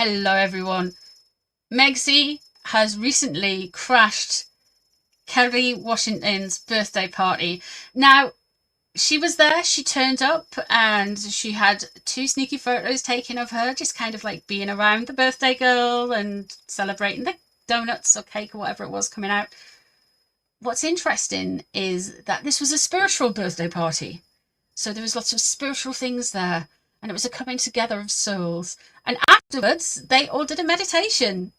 Hello everyone. Megzy has recently crashed Kerry Washington's birthday party. Now, she was there, she turned up, and she had two sneaky photos taken of her, just kind of like being around the birthday girl and celebrating the donuts or cake or whatever it was coming out. What's interesting is that this was a spiritual birthday party. So there was lots of spiritual things there, and it was a coming together of souls. And afterwards, they all did a meditation.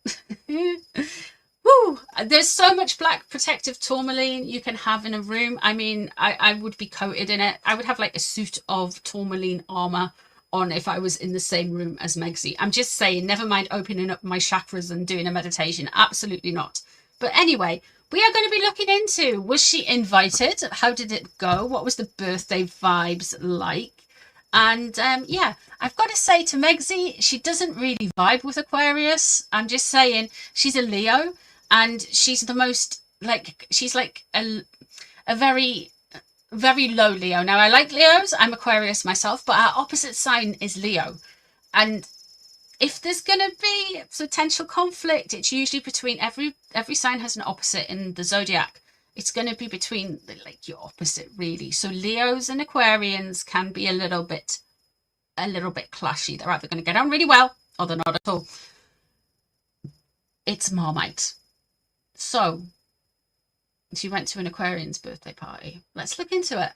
Woo! There's so much black protective tourmaline you can have in a room. I mean, I would be coated in it. I would have like a suit of tourmaline armor on if I was in the same room as Megzy. I'm just saying, never mind opening up my chakras and doing a meditation. Absolutely not. But anyway, we are going to be looking into, was she invited? How did it go? What was the birthday vibes like? And yeah, I've got to say to Megzy, she doesn't really vibe with Aquarius. I'm just saying, she's a Leo, and she's the most, like, she's like a very, very low Leo. Now, I like Leos. I'm Aquarius myself, but our opposite sign is Leo. And if there's going to be potential conflict, it's usually between every sign has an opposite in the zodiac. It's going to be between like your opposite, really. So Leos and Aquarians can be a little bit clashy. They're either going to get on really well or they're not at all. It's Marmite. So she went to an Aquarian's birthday party. Let's look into it.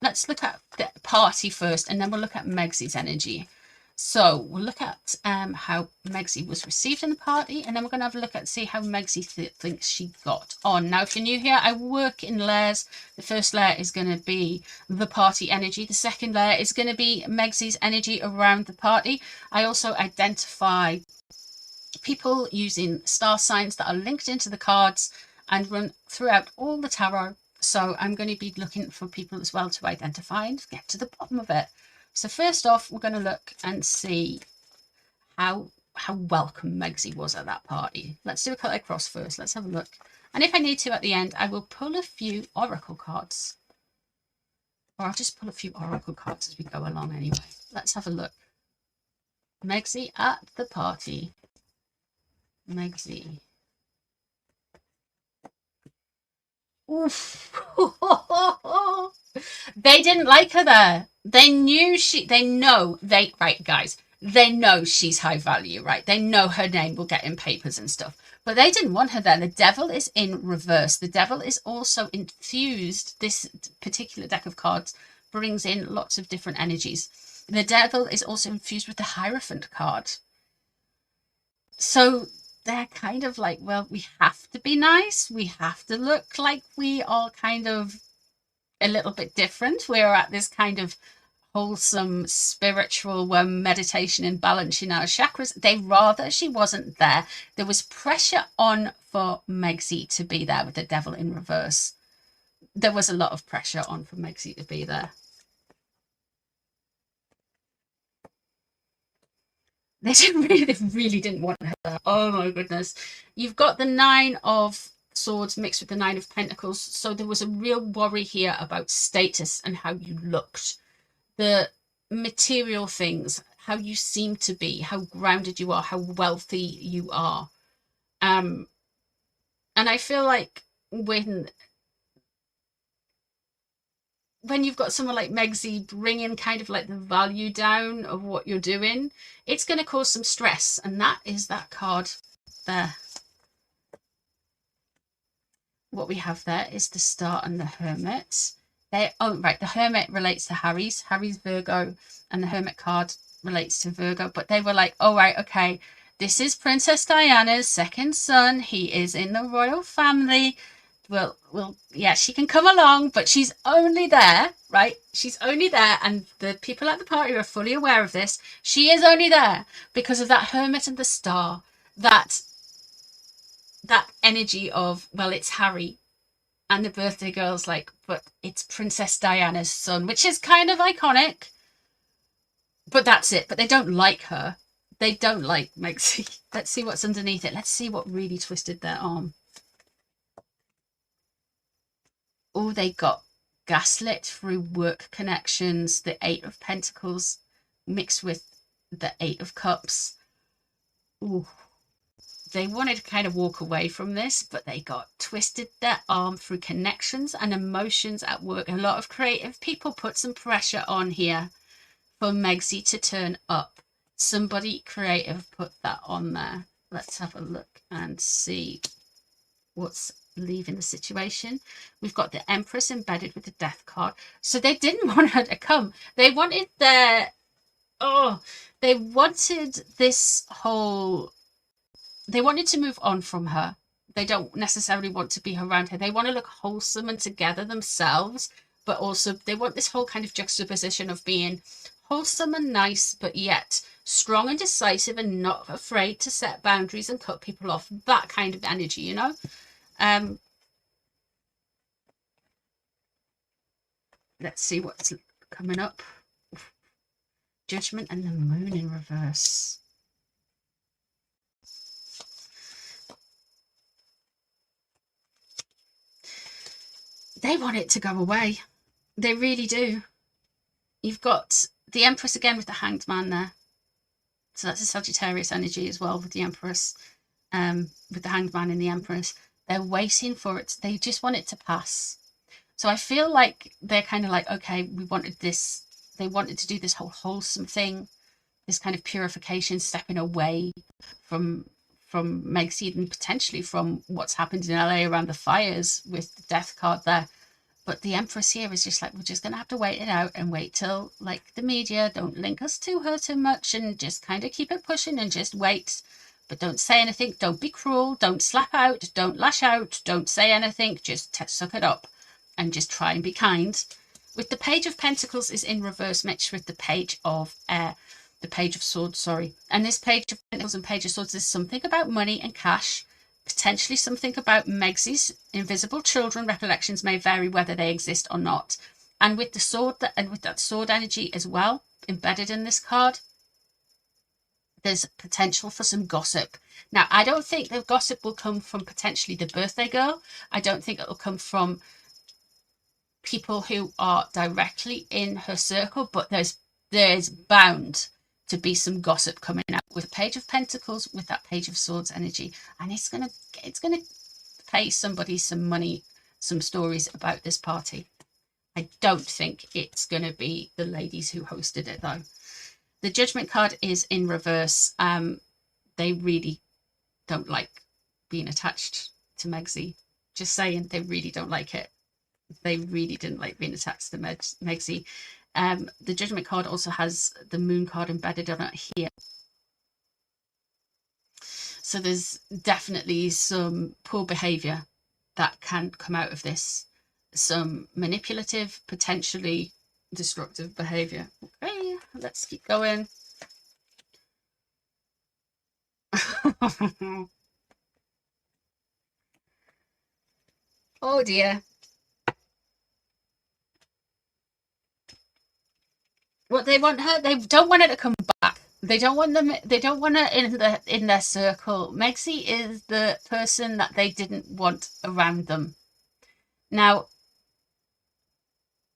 Let's look at the party first, and then we'll look at Megzy's energy. So we'll look at how Megzy was received in the party, and then we're going to have a look at see how Megzy thinks she got on. Now, if you're new here, I work in layers. The first layer is going to be the party energy. The second layer is going to be Megzy's energy around the party. I also identify people using star signs that are linked into the cards and run throughout all the tarot. So I'm going to be looking for people as well to identify and get to the bottom of it. So first off, we're going to look and see how welcome Megzy was at that party. Let's do a cut across first. Let's have a look. And if I need to at the end, I will pull a few oracle cards. Or I'll just pull a few oracle cards as we go along anyway. Let's have a look. Megzy at the party. Megzy. Oof. They didn't like her there. They know she's high value, right? They know her name will get in papers and stuff, but they didn't want her there. The devil is in reverse. The devil is also infused. This particular deck of cards brings in lots of different energies. The devil is also infused with the Hierophant card. So they're kind of like, well, we have to be nice. We have to look like we are kind of a little bit different. We're at this kind of wholesome spiritual meditation and balancing our chakras. They rather she wasn't there. There was pressure on for Megzy to be there with the devil in reverse. There was a lot of pressure on for Megzy to be there. They really didn't want her there. Oh my goodness. You've got the 9 of Swords mixed with the 9 of Pentacles. So there was a real worry here about status and how you looked. The material things, how you seem to be, how grounded you are, how wealthy you are. And I feel like when you've got someone like Megzy bringing kind of like the value down of what you're doing, it's going to cause some stress. And that is that card there. What we have there is the Star and the Hermit. The Hermit relates to Harry's Virgo, and the Hermit card relates to Virgo. But they were like, oh, right, okay, this is Princess Diana's second son. He is in the royal family. Well, yeah, she can come along, but she's only there, right? She's only there, and the people at the party are fully aware of this. She is only there because of that Hermit and the Star, that energy of, well, it's Harry. And the birthday girl's like, but it's Princess Diana's son, which is kind of iconic. But that's it. But they don't like her. They don't like Megzy. Let's see what's underneath it. Let's see what really twisted their arm. Oh, they got gaslit through work connections. The 8 of Pentacles mixed with the 8 of Cups. ooh, they wanted to kind of walk away from this, but they got twisted their arm through connections and emotions at work. A lot of creative people put some pressure on here for Megzy to turn up. Somebody creative put that on there. Let's have a look and see what's leaving the situation. We've got the Empress embedded with the Death card. So they didn't want her to come. They wanted their... Oh, they wanted this whole... They wanted to move on from her. They don't necessarily want to be around her. They want to look wholesome and together themselves, but also they want this whole kind of juxtaposition of being wholesome and nice, but yet strong and decisive and not afraid to set boundaries and cut people off. That kind of energy, you know? Let's see what's coming up. Judgment and the Moon in reverse. They want it to go away. They really do. You've got the Empress again with the Hanged Man there. So that's a Sagittarius energy as well with the Empress, with the Hanged Man and the Empress. They're waiting for it. They just want it to pass. So I feel like they're kind of like, okay, we wanted this. They wanted to do this whole wholesome thing, this kind of purification, stepping away from Megzy and potentially from what's happened in LA around the fires with the Death card there. But the Empress here is just like, we're just going to have to wait it out and wait till, like, the media don't link us to her too much and just kind of keep it pushing and just wait. But don't say anything. Don't be cruel. Don't slap out. Don't lash out. Don't say anything. Just suck it up and just try and be kind. With the Page of Pentacles is in reverse mixed with the Page of the Page of Swords, sorry. And this Page of Pentacles and Page of Swords is something about money and cash. Potentially something about Megzy's invisible children. Recollections may vary whether they exist or not. And with the sword and with that sword energy as well embedded in this card, there's potential for some gossip. Now, I don't think the gossip will come from potentially the birthday girl. I don't think it will come from people who are directly in her circle, but there's bound to be some gossip coming out with Page of Pentacles with that Page of Swords energy, and it's gonna pay somebody some money, some stories about this party. I don't think it's gonna be the ladies who hosted it though. The Judgment card is in reverse. They really don't like being attached to Megzy. Just saying, they really don't like it. They really didn't like being attached to Megzy. The Judgment card also has the Moon card embedded on it here. So there's definitely some poor behaviour that can come out of this. Some manipulative, potentially destructive behaviour. Okay, let's keep going. Oh dear. What they want her, they don't want her to come back. They don't want them. They don't want her in their circle. Megzy is the person that they didn't want around them. Now,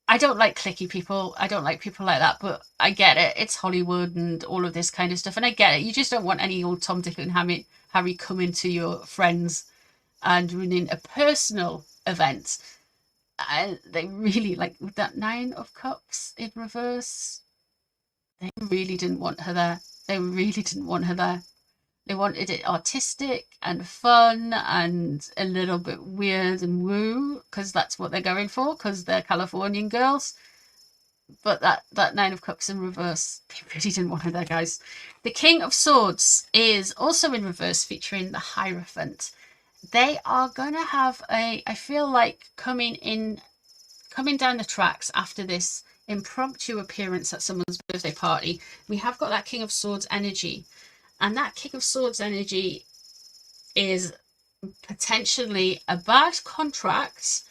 I don't like cliquey people. I don't like people like that. But I get it. It's Hollywood and all of this kind of stuff, and I get it. You just don't want any old Tom, Dick, and Harry coming to your friends and ruining a personal event. And they really, like, with that 9 of Cups in reverse, they really didn't want her there. They really didn't want her there. They wanted it artistic and fun and a little bit weird and woo, because that's what they're going for, because they're Californian girls. But that 9 of Cups in reverse, they really didn't want her there, guys. The King of Swords is also in reverse, featuring the Hierophant. They are going to have I feel like coming down the tracks after this impromptu appearance at someone's birthday party, we have got that King of Swords energy. And that King of Swords energy is potentially a bad contract,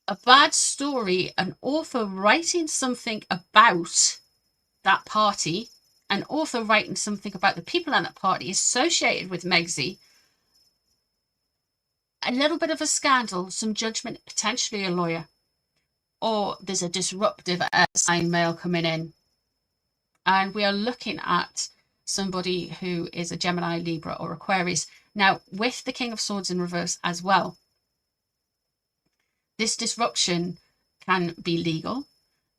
a bad story, an author writing something about that party, an author writing something about the people at that party associated with Megzy, a little bit of a scandal, some judgment, potentially a lawyer, or there's a disruptive sign mail coming in. And we are looking at somebody who is a Gemini, Libra, or Aquarius. Now, with the King of Swords in reverse as well, this disruption can be legal.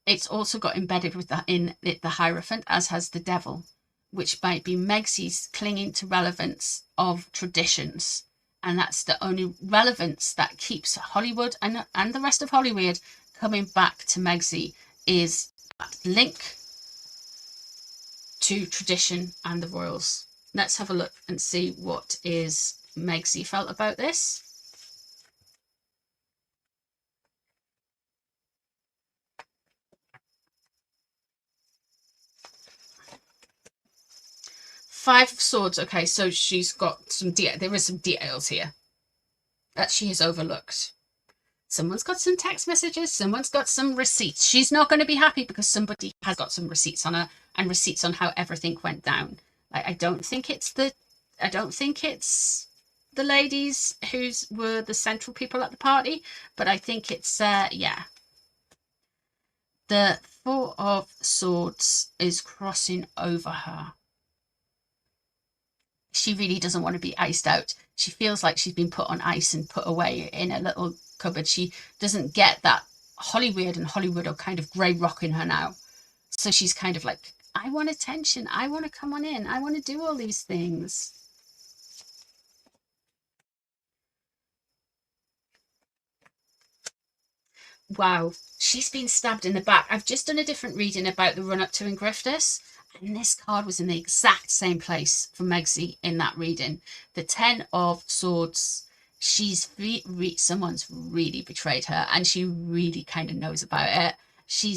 It's also got embedded with that in it, the Hierophant, as has the Devil, which might be Megzy's clinging to relevance of traditions. And that's the only relevance that keeps Hollywood and the rest of Hollywood coming back to Megzy, is that link to tradition and the royals. Let's have a look and see what is Megzy felt about this. Five of Swords. Okay, so she's got some there is some details here that she has overlooked. Someone's got some text messages, someone's got some receipts. She's not going to be happy because somebody has got some receipts on her, and receipts on how everything went down. I don't think it's the ladies who were the central people at the party, but I think it's yeah. The Four of Swords is crossing over her. She really doesn't want to be iced out. She feels like she's been put on ice and put away in a little cupboard. She doesn't get that Hollywood are kind of grey rocking her now. So she's kind of like, I want attention. I want to come on in. I want to do all these things. Wow, she's been stabbed in the back. I've just done a different reading about the run up to Ingrifftus, and this card was in the exact same place for Megzy in that reading. The 10 of Swords. Someone's really betrayed her, and she really kind of knows about it. She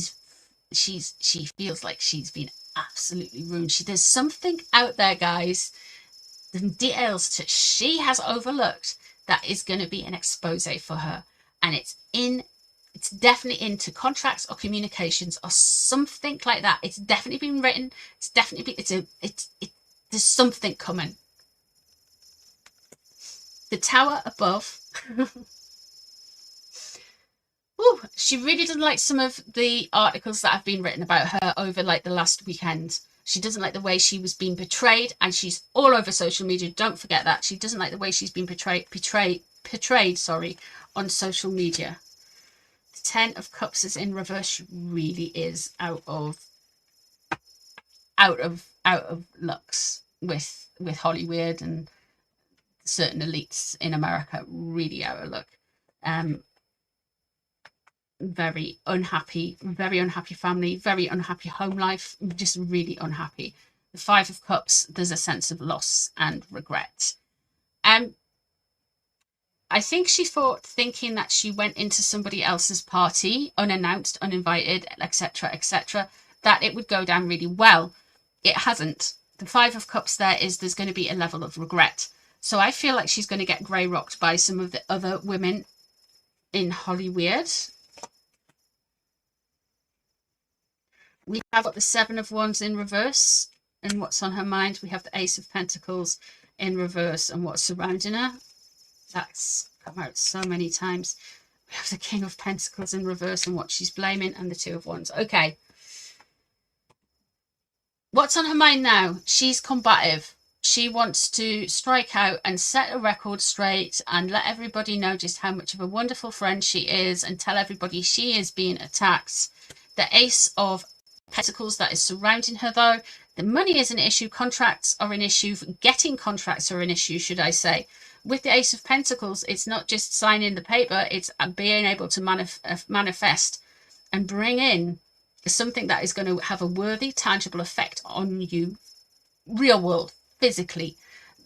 feels like she's been absolutely ruined. There's something out there, guys, the details she has overlooked that is going to be an expose for her, and it's definitely into contracts or communications or something like that. It's definitely been written. It's definitely there's something coming. The Tower above. Ooh, she really doesn't like some of the articles that have been written about her over like the last weekend. She doesn't like the way she was being portrayed, and she's all over social media. Don't forget that. She doesn't like the way she's been portrayed, sorry, on social media. The 10 of Cups is in reverse. She really is out of lux with Hollywood and certain elites in America. Really out of luck. Very unhappy family, very unhappy home life, just really unhappy. The 5 of Cups, there's a sense of loss and regret. I think she thinking that she went into somebody else's party, unannounced, uninvited, etc., etc., that it would go down really well. It hasn't. The 5 of Cups there's going to be a level of regret. So I feel like she's going to get grey rocked by some of the other women in Hollywood. We have got the 7 of Wands in reverse, and what's on her mind. We have the Ace of Pentacles in reverse, and what's surrounding her. That's come out so many times. We have the King of Pentacles in reverse and what she's blaming, and the 2 of Wands. Okay. What's on her mind now? She's combative. She wants to strike out and set a record straight and let everybody know just how much of a wonderful friend she is, and tell everybody she is being attacked. The Ace of Pentacles that is surrounding her, though. The money is an issue. Contracts are an issue. Getting contracts are an issue, should I say. With the Ace of Pentacles, it's not just signing the paper, it's being able to manifest and bring in something that is going to have a worthy, tangible effect on you, real world, physically.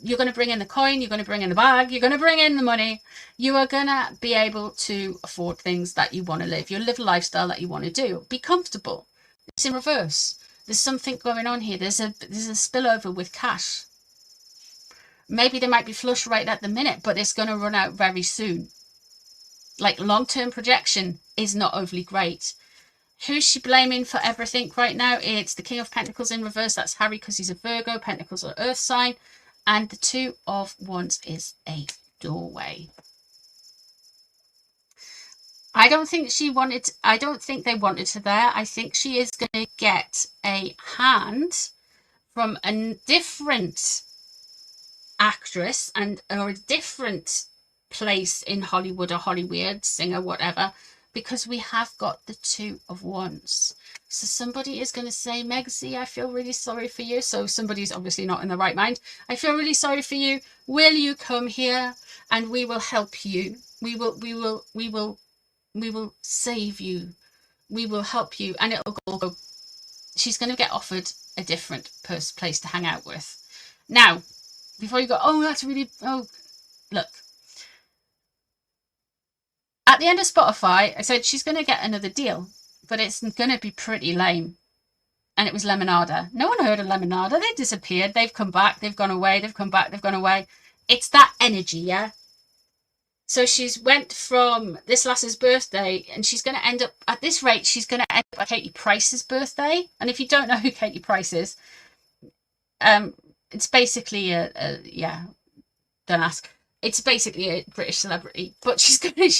You're going to bring in the coin, you're going to bring in the bag, you're going to bring in the money. You are going to be able to afford things that you want to live. You'll live a lifestyle that you want to do. Be comfortable. It's in reverse. There's something going on here. There's a spillover with cash. Maybe they might be flush right at the minute, but it's going to run out very soon. Like, long-term projection is not overly great. Who's she blaming for everything right now? It's the King of Pentacles in reverse. That's Harry because he's a Virgo. Pentacles are earth sign. And the 2 of Wands is a doorway. I don't think they wanted her there. I think she is going to get a hand from a different actress or a different place in Hollywood or Hollywood, singer, whatever, because we have got the Two of Wands. So somebody is going to say, Megzy, I feel really sorry for you. So somebody's obviously not in the right mind. I feel really sorry for you. Will you come here and we will help you? We will save you. We will help you. And it'll go. She's going to get offered a different place to hang out with. Now, before you go, oh, that's really, oh, look. At the end of Spotify, I said she's going to get another deal, but it's going to be pretty lame. And it was Lemonada. No one heard of Lemonada. They disappeared. They've come back. They've gone away. They've come back. They've gone away. It's that energy, yeah? So she's went from this lass's birthday, and she's going to end up, at this rate, she's going to end up at Katie Price's birthday. And if you don't know who Katie Price is, it's basically yeah, don't ask. It's basically a British celebrity, but she's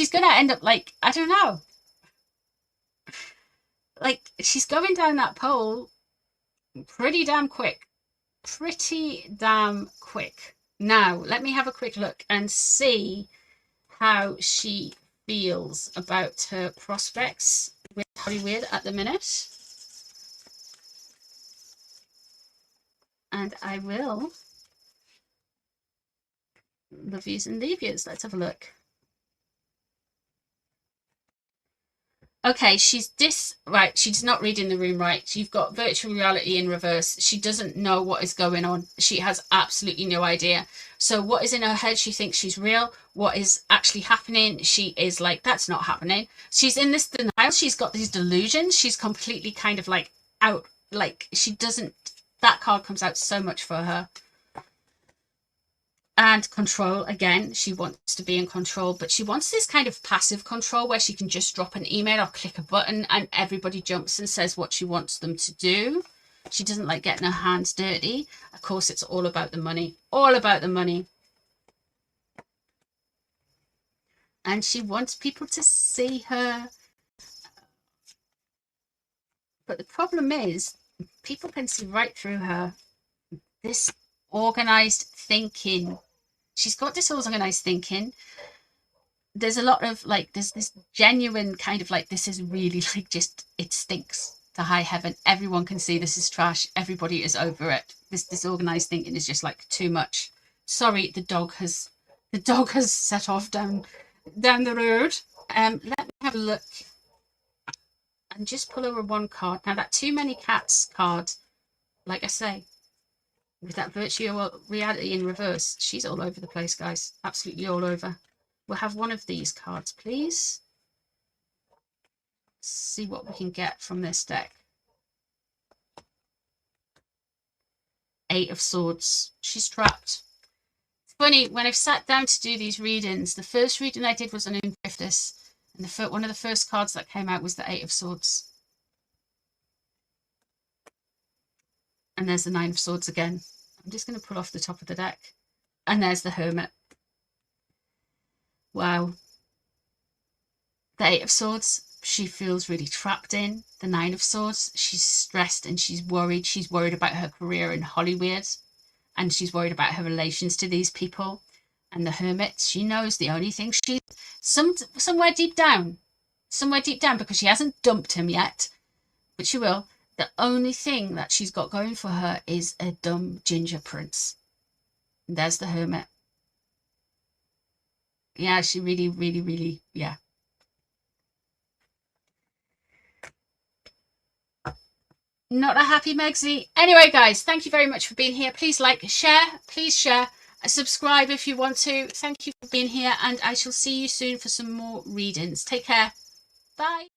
gonna end up like, I don't know. Like, she's going down that pole pretty damn quick. Pretty damn quick. Now, let me have a quick look and see how she feels about her prospects with Hollywood at the minute. And I will. Lovies and leavies. Let's have a look. Okay, she's right. She's not reading the room right. You've got virtual reality in reverse. She doesn't know what is going on. She has absolutely no idea. So what is in her head? She thinks she's real. What is actually happening? She is like, that's not happening. She's in this denial. She's got these delusions. She's completely kind of like out. Like, she doesn't. That card comes out so much for her. And control, again, she wants to be in control, but she wants this kind of passive control where she can just drop an email or click a button and everybody jumps and says what she wants them to do. She doesn't like getting her hands dirty. Of course, it's all about the money. All about the money. And she wants people to see her. But the problem is, people can see right through her. This organized thinking. She's got disorganized thinking. There's a lot of like, there's this genuine kind of like, this is really like just, it stinks to high heaven. Everyone can see this is trash. Everybody is over it. This disorganized thinking is just like too much. Sorry, the dog has set off down the road. Let me have a look and just pull over one card. Now that Too Many Cats card, like I say, with that virtual reality in reverse, she's all over the place, guys. Absolutely all over. We'll have one of these cards, please. Let's see what we can get from this deck. Eight of Swords. She's trapped. It's funny, when I've sat down to do these readings, the first reading I did was on Driftis, and one of the first cards that came out was the Eight of Swords. And there's the Nine of Swords again. I'm just going to pull off the top of the deck. And there's the Hermit. Wow. The Eight of Swords, she feels really trapped in. The Nine of Swords, she's stressed and she's worried. She's worried about her career in Hollywood. And she's worried about her relations to these people. And the Hermit, she knows the only thing she's... Somewhere deep down, because she hasn't dumped him yet, but she will. The only thing that she's got going for her is a dumb ginger prince. And there's the Hermit. Yeah, she really, really, really, yeah. Not a happy Megzy. Anyway, guys, thank you very much for being here. Please like, share, please share. Subscribe if you want to. Thank you for being here, and I shall see you soon for some more readings. Take care. Bye.